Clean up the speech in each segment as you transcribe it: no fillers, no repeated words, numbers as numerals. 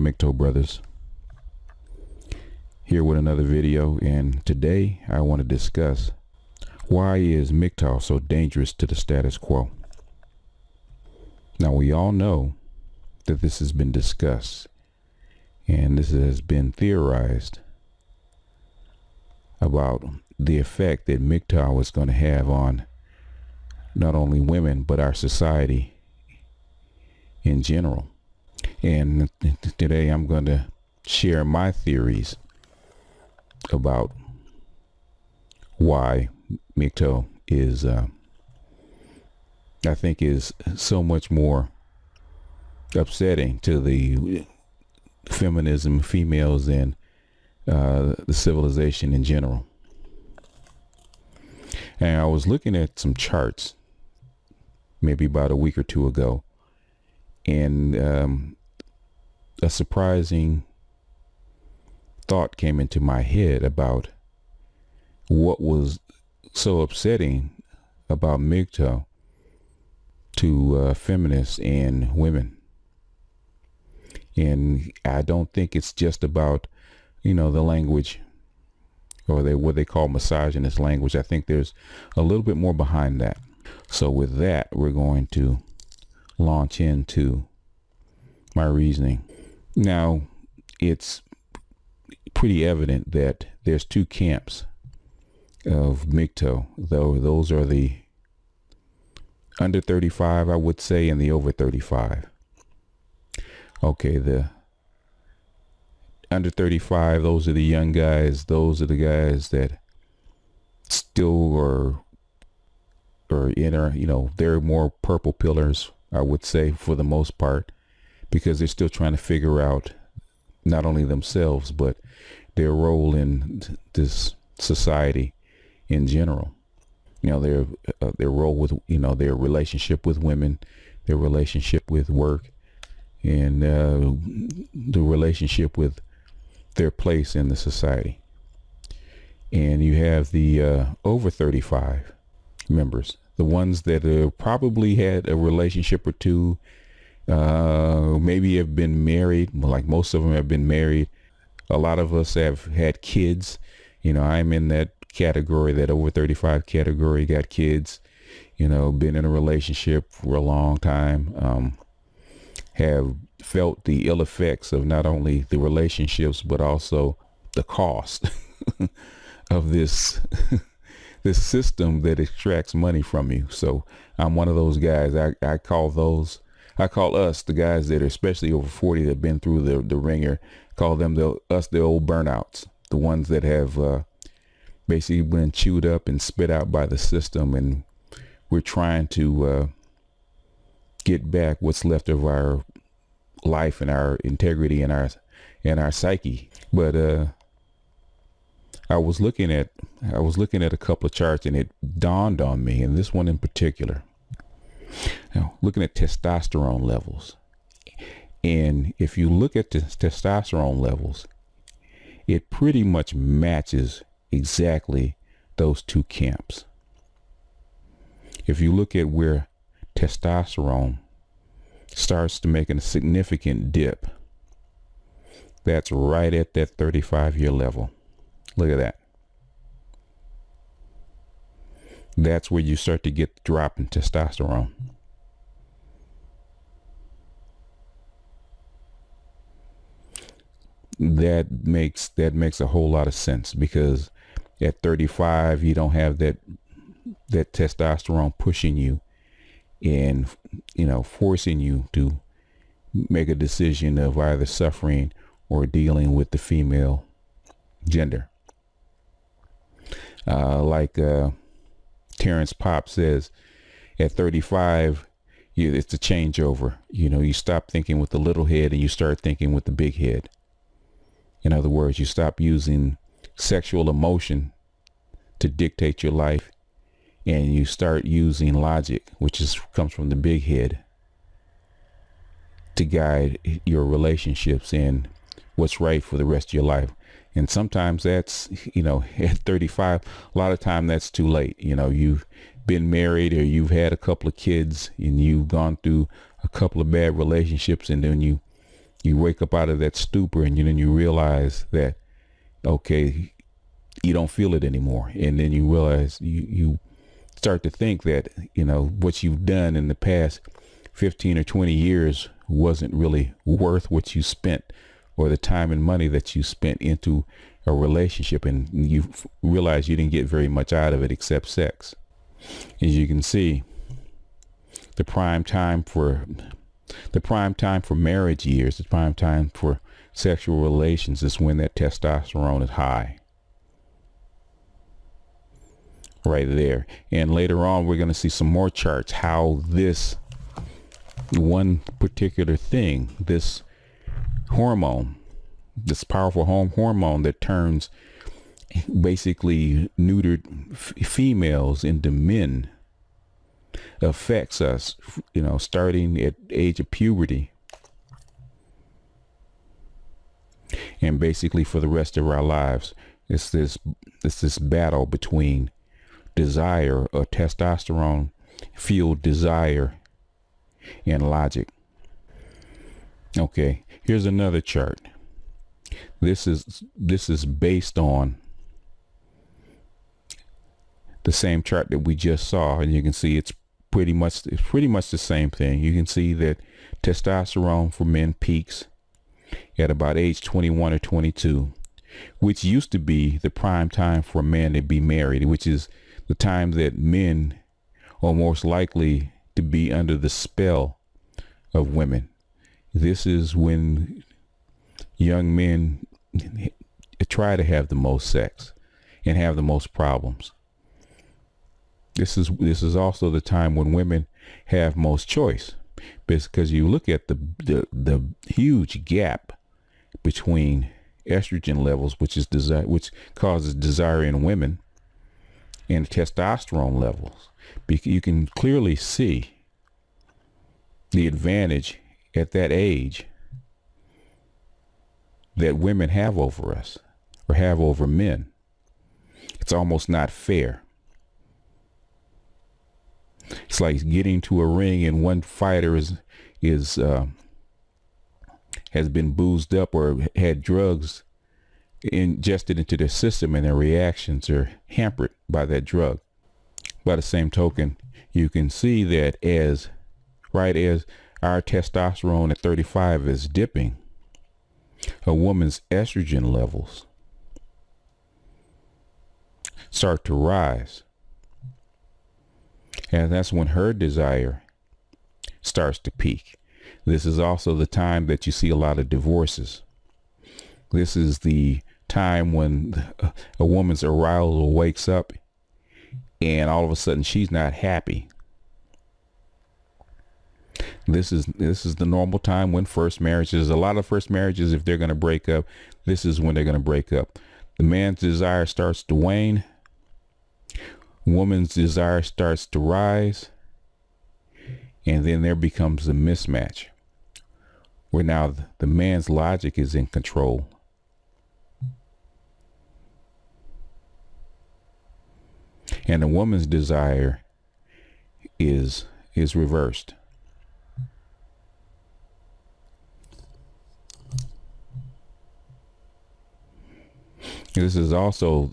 MGTOW brothers, here with another video, and today I want to discuss why is MGTOW so dangerous to the status quo. Now, we all know that this has been discussed and this has been theorized about the effect that MGTOW is going to have on not only women but our society in general. And today I'm going to share my theories about why MGTOW is, I think, is so much more upsetting to the feminism, females, and the civilization in general. And I was looking at some charts maybe about a week or two ago, and a surprising thought came into my head about what was so upsetting about MGTOW to feminists and women. And I don't think it's just about, the language, or what they call misogynist language. I think there's a little bit more behind that. So with that, we're going to launch into my reasoning. Now, it's pretty evident that there's two camps of MGTOW, though. Those are the under 35, I would say, and the over 35. Okay, the under 35, those are the young guys. Those are the guys that still are in, they're more purple pillars, I would say, for the most part, because they're still trying to figure out not only themselves, but their role in this society in general. Their role with, their relationship with women, their relationship with work, and the relationship with their place in the society. And you have the over 35 members, the ones that probably had a relationship or two, maybe have been married. Like most of them have been married. A lot of us have had kids. I'm in that category, that over 35 category, got kids, been in a relationship for a long time, have felt the ill effects of not only the relationships, but also the cost of this system that extracts money from you. So I'm one of those guys. I call us the guys that are especially over 40 that have been through the ringer, call them the old burnouts, the ones that have basically been chewed up and spit out by the system, and we're trying to get back what's left of our life and our integrity and our psyche. But I was looking at a couple of charts, and it dawned on me, and this one in particular, looking at testosterone levels. And if you look at the testosterone levels, it pretty much matches exactly those two camps. If you look at where testosterone starts to make a significant dip, that's right at that 35-year level. Look at that. That's where you start to get the drop in testosterone. That makes a whole lot of sense, because at 35 you don't have that testosterone pushing you and forcing you to make a decision of either suffering or dealing with the female gender. Like Terrence Popp says, at 35 it's a changeover. You stop thinking with the little head and you start thinking with the big head. In other words, you stop using sexual emotion to dictate your life, and you start using logic, which comes from the big head, to guide your relationships and what's right for the rest of your life. And sometimes that's, at 35, a lot of time that's too late. You've been married, or you've had a couple of kids, and you've gone through a couple of bad relationships, and then you You wake up out of that stupor, and then you realize that, okay, you don't feel it anymore. And then you realize you start to think that, what you've done in the past 15 or 20 years wasn't really worth what you spent, or the time and money that you spent into a relationship, and you realize you didn't get very much out of it except sex. As you can see, the prime time for marriage years, the prime time for sexual relations, is when that testosterone is high. Right there. And later on, we're going to see some more charts, how this one particular thing, this hormone, this powerful hormone that turns basically neutered females into men, affects us, starting at age of puberty, and basically for the rest of our lives. It's this battle between desire, or testosterone fueled desire, and logic. Okay, here's another chart. This is based on the same chart that we just saw, and you can see it's pretty much the same thing. You can see that testosterone for men peaks at about age 21 or 22, which used to be the prime time for a man to be married, which is the time that men are most likely to be under the spell of women. This is when young men try to have the most sex and have the most problems. This is also the time when women have most choice, because you look at the huge gap between estrogen levels, which causes desire in women, and testosterone levels. You can clearly see the advantage at that age that women have over us, or have over men. It's almost not fair. It's like getting to a ring and one fighter has been boozed up or had drugs ingested into their system, and their reactions are hampered by that drug. By the same token, you can see that as our testosterone at 35 is dipping, a woman's estrogen levels start to rise. And that's when her desire starts to peak. This is also the time that you see a lot of divorces. This is the time when a woman's arousal wakes up, and all of a sudden she's not happy. This is the normal time when first marriages, a lot of first marriages, if they're going to break up, this is when they're going to break up. The man's desire starts to wane. Woman's desire starts to rise, and then there becomes a mismatch where now the man's logic is in control. And the woman's desire is reversed. This is also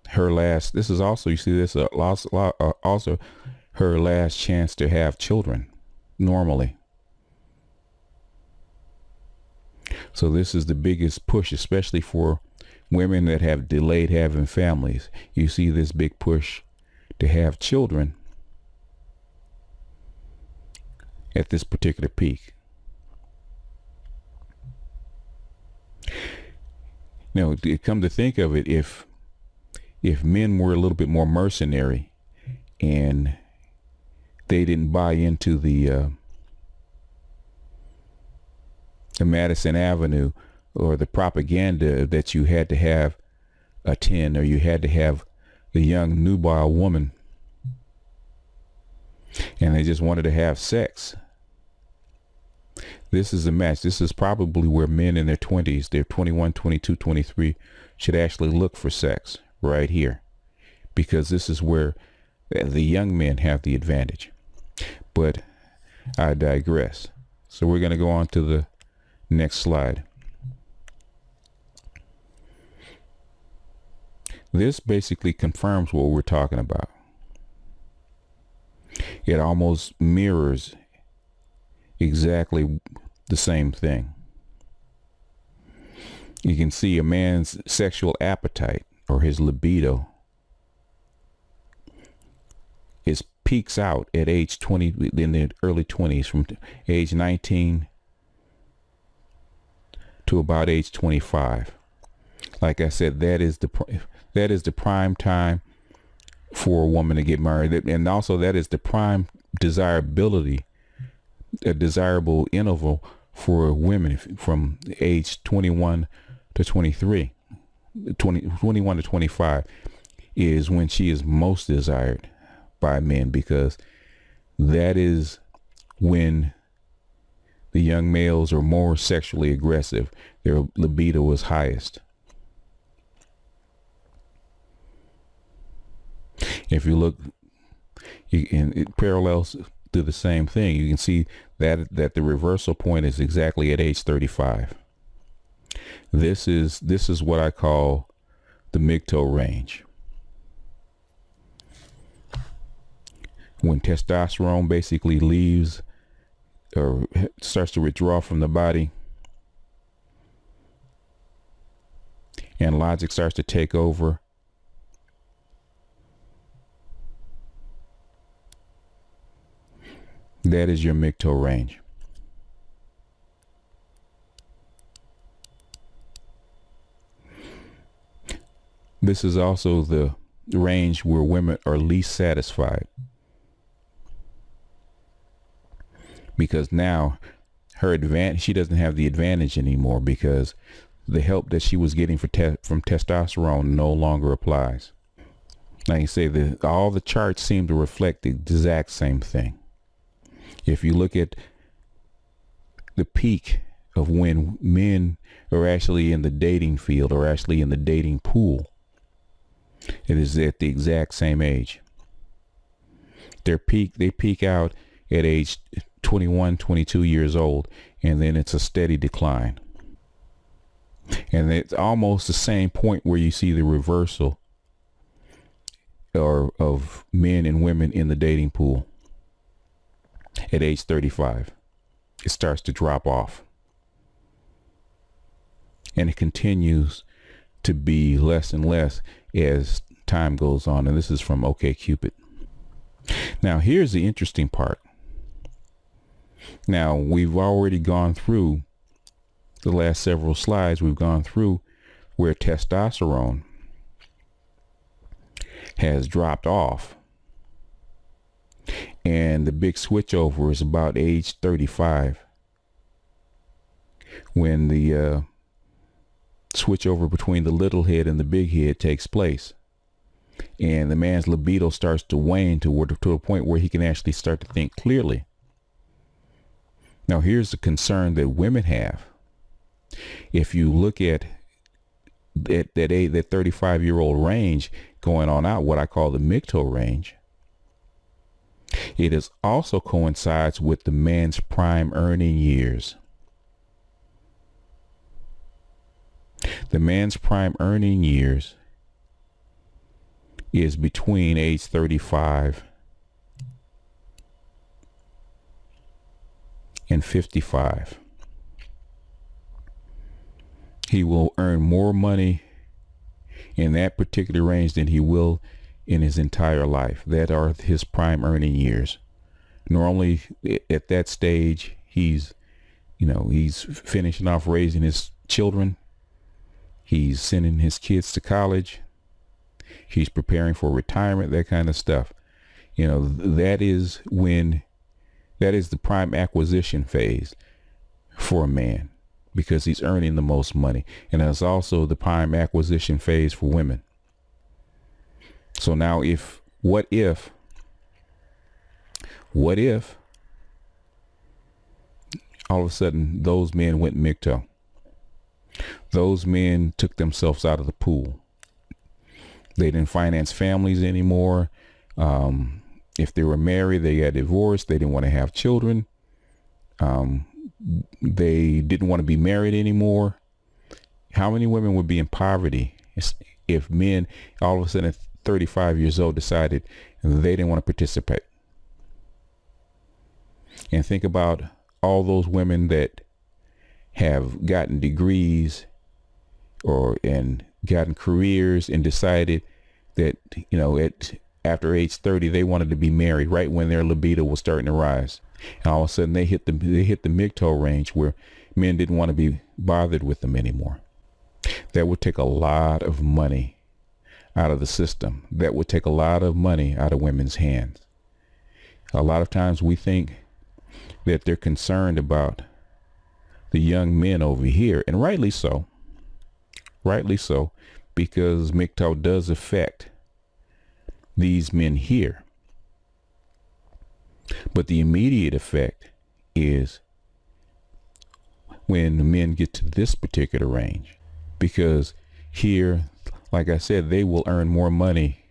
her last. This is also, you see, this also her last chance to have children normally. So this is the biggest push, especially for women that have delayed having families. You see this big push to have children at this particular peak. Now, come to think of it, if men were a little bit more mercenary and they didn't buy into the Madison Avenue or the propaganda that you had to have a 10 or you had to have a young nubile woman, and they just wanted to have sex, this is a match. This is probably where men in their 20s, they're 21, 22, 23, should actually look for sex, right here, because this is where the young men have the advantage. But I digress. So we're going to go on to the Next slide. This basically confirms what we're talking about. It almost mirrors exactly the same thing. You can see a man's sexual appetite, or his libido, is peaks out at age 20, in the early 20s, from age 19 to about age 25. Like I said, that is the prime time for a woman to get married, and also that is the prime desirability, a desirable interval for women from age 21 to 23. 21 to 25 is when she is most desired by men, because that is when the young males are more sexually aggressive. Their libido is highest. If you look, it parallels to the same thing. You can see that the reversal point is exactly at age 35. This is what I call the MGTOW range. When testosterone basically leaves or starts to withdraw from the body, and logic starts to take over, that is your MGTOW range. This is also the range where women are least satisfied, because now she doesn't have the advantage anymore, because the help that she was getting from testosterone no longer applies. Like I say, all the charts seem to reflect the exact same thing. If you look at the peak of when men are actually in the dating field, or actually in the dating pool, it is at the exact same age. They peak out at age 21, 22 years old, and then it's a steady decline. And it's almost the same point where you see the reversal of men and women in the dating pool. At age 35, it starts to drop off, and it continues to be less and less as time goes on. And this is from OKCupid. Now, here's the interesting part. Now, we've already gone through the last several slides. We've gone through where testosterone has dropped off, and the big switchover is about age 35, when the switchover between the little head and the big head takes place, and the man's libido starts to wane to a point where he can actually start to think clearly. Now, here's the concern that women have. If you look at that 35-year-old range going on out, what I call the MGTOW range, it is also coincides with the man's prime earning years. The man's prime earning years is between age 35 and 55. He will earn more money in that particular range than he will in his entire life. That are his prime earning years. Normally at that stage, he's finishing off raising his children. He's sending his kids to college. He's preparing for retirement, that kind of stuff. That is the prime acquisition phase for a man, because he's earning the most money. And it's also the prime acquisition phase for women. So now what if all of a sudden those men went MGTOW? Those men took themselves out of the pool. They didn't finance families anymore. If they were married, they got divorced. They didn't want to have children. they didn't want to be married anymore. How many women would be in poverty if men all of a sudden at 35 years old decided they didn't want to participate? And think about all those women that have gotten degrees and gotten careers and decided that, after age 30, they wanted to be married right when their libido was starting to rise. And all of a sudden they hit the MGTOW range where men didn't want to be bothered with them anymore. That would take a lot of money out of the system. That would take a lot of money out of women's hands. A lot of times we think that they're concerned about the young men over here, and rightly so, because MGTOW does affect these men here. But the immediate effect is when the men get to this particular range, because here, like I said, they will earn more money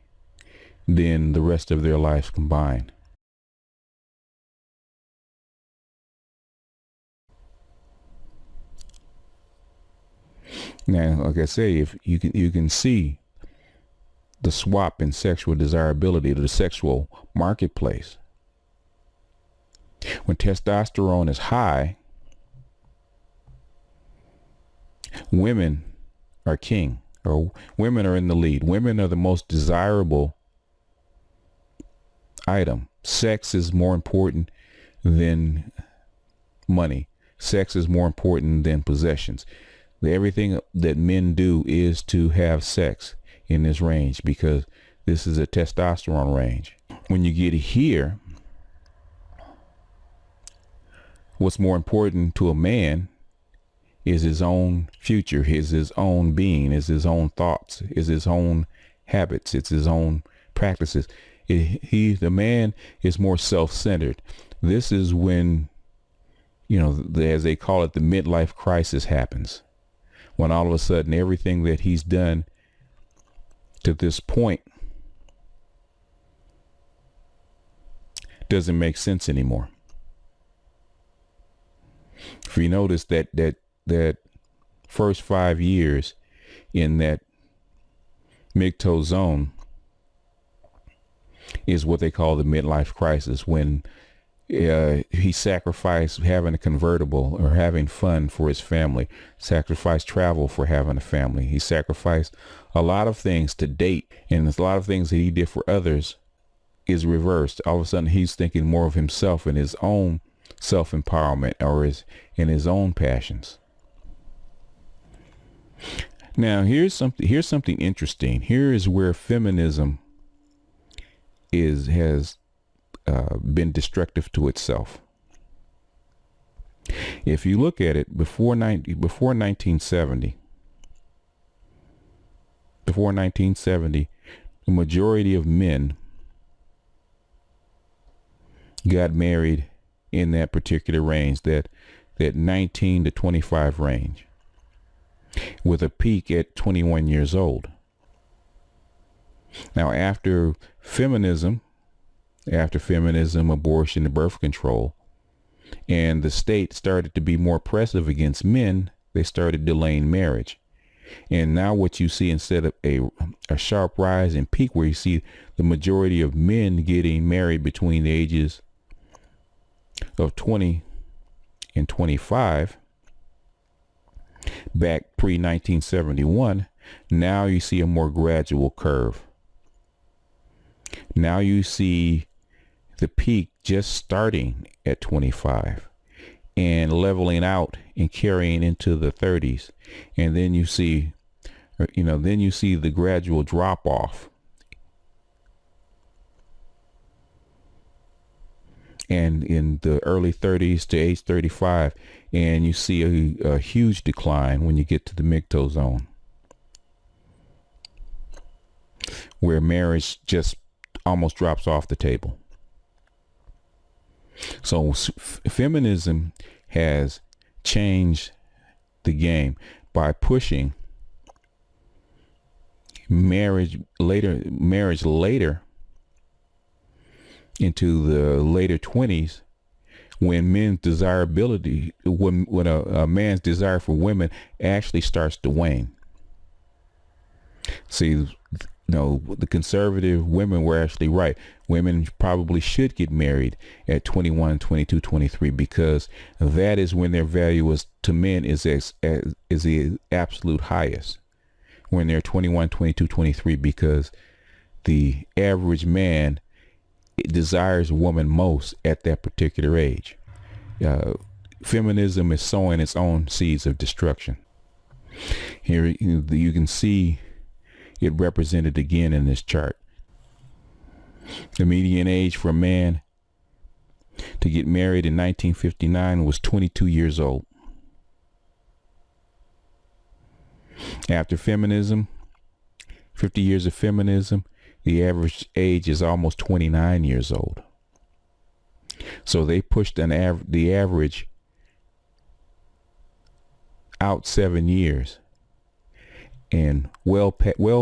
than the rest of their lives combined. Now, like I say, if you can see the swap in sexual desirability to the sexual marketplace. When testosterone is high, women are king, or women are in the lead. Women are the most desirable item. Sex is more important than money. Sex is more important than possessions. Everything that men do is to have sex in this range, because this is a testosterone range. When you get here, what's more important to a man is his own future, is his own being, is his own thoughts, is his own habits, it's his own practices. The man is more self-centered. This is when, as they call it, the midlife crisis happens. When all of a sudden everything that he's done to this point doesn't make sense anymore. If you notice that first 5 years in that MGTOW zone is what they call the midlife crisis, when he sacrificed having a convertible or having fun for his family, sacrificed travel for having a family. He sacrificed a lot of things to date, and there's a lot of things that he did for others is reversed. All of a sudden he's thinking more of himself and his own self-empowerment, or in his own passions. Now here's something interesting. Here is where feminism has been destructive to itself. If you look at it before 1970, the majority of men got married in that particular range, that 19 to 25 range, with a peak at 21 years old. Now, after feminism, abortion, and birth control, and the state started to be more oppressive against men, they started delaying marriage. And now what you see, instead of a sharp rise and peak where you see the majority of men getting married between the ages of 20 and 25, back pre-1971, now you see a more gradual curve. Now you see the peak just starting at 25 and leveling out and carrying into the 30s. And then you see, the gradual drop off. And in the early 30s to age 35, and you see a huge decline when you get to the MGTOW zone, where marriage just almost drops off the table. So feminism has changed the game by pushing marriage later into the later 20s, when men's desirability, when a man's desire for women actually starts to wane. See, the conservative women were actually right. Women probably should get married at 21, 22, 23, because that is when their value to men is the absolute highest. When they're 21, 22, 23, because the average man desires a woman most at that particular age. Feminism is sowing its own seeds of destruction. Here you can see it represented again in this chart. The median age for a man to get married in 1959 was 22 years old. After feminism, 50 years of feminism, the average age is almost 29 years old. So they pushed the average out 7 years, and well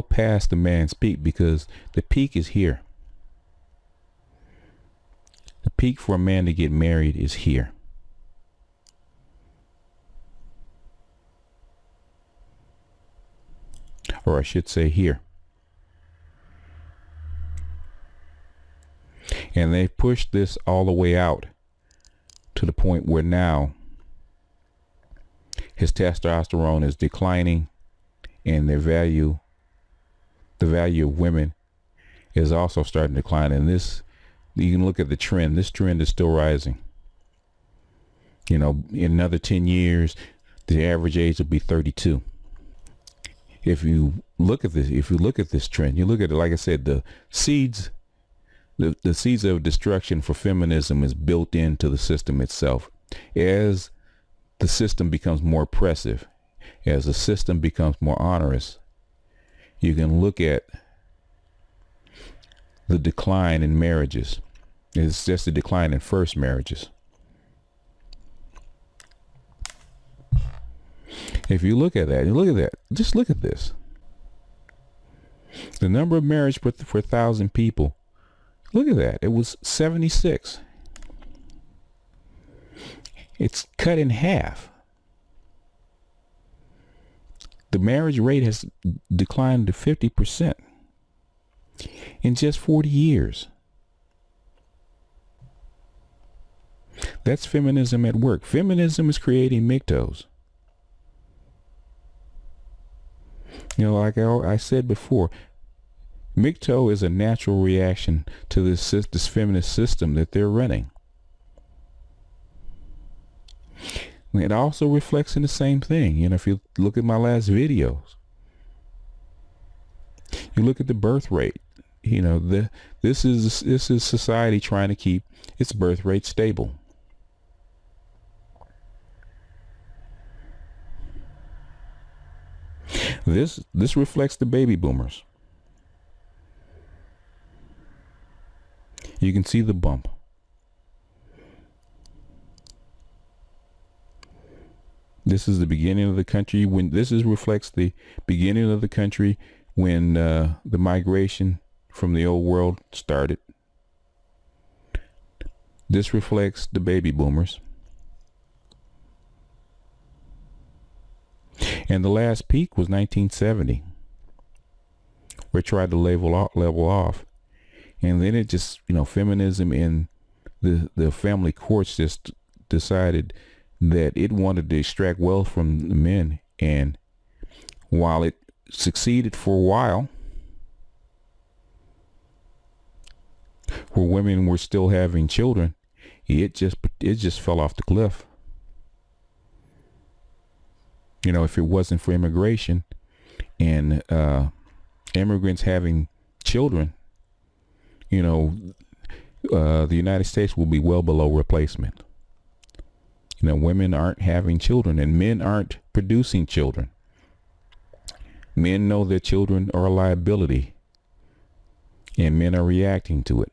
past the man's peak, because the peak is here. The peak for a man to get married is here. Or I should say here. And they pushed this all the way out to the point where now his testosterone is declining, and the value of women is also starting to decline. And this, you can look at the trend. This trend is still rising. In another 10 years, the average age will be 32. If you look at this trend, you look at it, like I said, the seeds of destruction for feminism is built into the system itself. As the system becomes more oppressive, as the system becomes more onerous, you can look at the decline in marriages. It's just a decline in first marriages. If you look at that, just look at this. The number of marriages for 1,000 people, look at that. It was 76. It's cut in half. The marriage rate has declined to 50% in just 40 years. That's feminism at work. Feminism is creating MGTOWs. Like I said before, MGTOW is a natural reaction to this feminist system that they're running. It also reflects in the same thing. If you look at my last videos, you look at the birth rate. This is society trying to keep its birth rate stable. This reflects the baby boomers. You can see the bump. This is the beginning of the country when reflects the beginning of the country when the migration from the old world started. This reflects the baby boomers. And the last peak was 1970. We tried to level off. And then it just, feminism in the family courts just decided that it wanted to extract wealth from the men. And while it succeeded for a while, where women were still having children, it just fell off the cliff. If it wasn't for immigration and immigrants having children, the United States will be well below replacement. Women aren't having children and men aren't producing children. Men know that children are a liability and men are reacting to it.